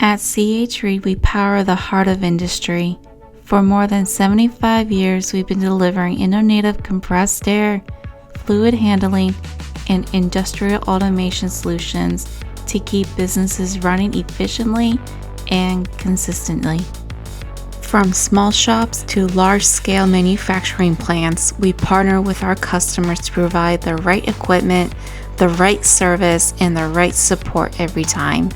At CH Reed, we power the heart of industry. For more than 75 years, we've been delivering innovative compressed air, fluid handling, and industrial automation solutions to keep businesses running efficiently and consistently. From small shops to large-scale manufacturing plants, we partner with our customers to provide the right equipment, the right service, and the right support every time.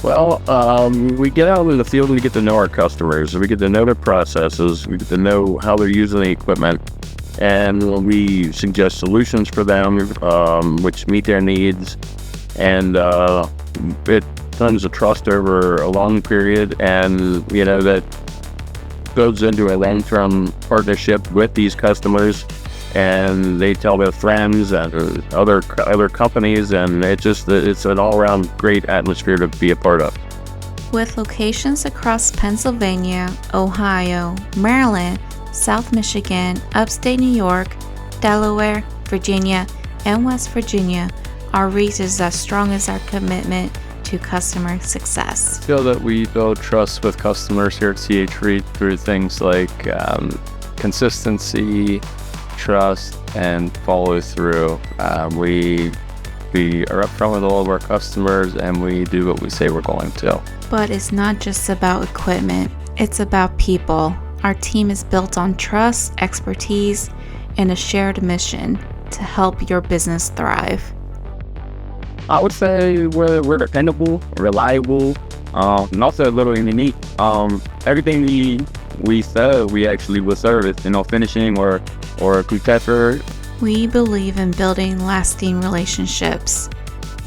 Well, we get out into the field and we get to know our customers. We get to know their processes. We get to know how they're using the equipment. And we suggest solutions for them, which meet their needs. And it tons of trust over a long period. And, that goes into a long-term partnership with these customers. And they tell their friends and other companies, and it's an all-around great atmosphere to be a part of. With locations across Pennsylvania, Ohio, Maryland, South Michigan, upstate New York, Delaware, Virginia, and West Virginia, our reach is as strong as our commitment to customer success. I feel that we build trust with customers here at CH Reed through things like consistency, trust, and follow through. We are upfront with all of our customers, and we do what we say we're going to. But it's not just about equipment, it's about people. Our team is built on trust, expertise, and a shared mission to help your business thrive. I would say we're dependable, reliable, and also a little unique. Everything we sell, we actually will service, finishing or a compressor. We believe in building lasting relationships.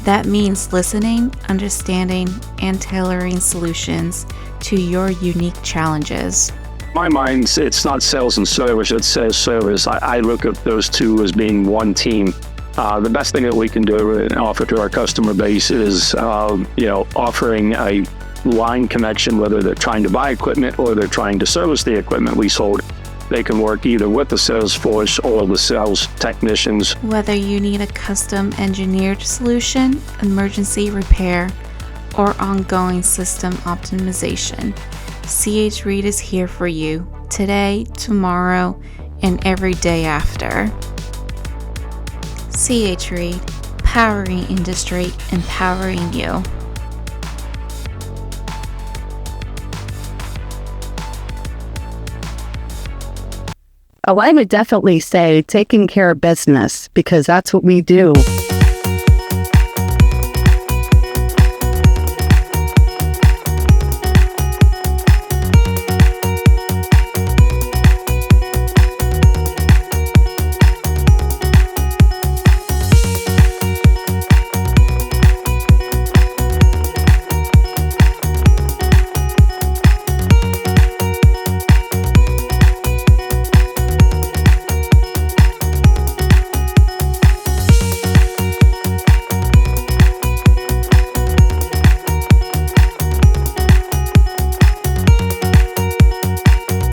That means listening, understanding, and tailoring solutions to your unique challenges. My mind, it's not sales and service, it's sales service. I look at those two as being one team. The best thing that we can do and offer to our customer base is, offering a line connection, whether they're trying to buy equipment or they're trying to service the equipment we sold. They can work either with the sales force or the sales technicians. Whether you need a custom engineered solution, emergency repair, or ongoing system optimization, CH Reed is here for you today, tomorrow, and every day after. CH Reed, powering industry, empowering you. Oh, I would definitely say taking care of business, because that's what we do.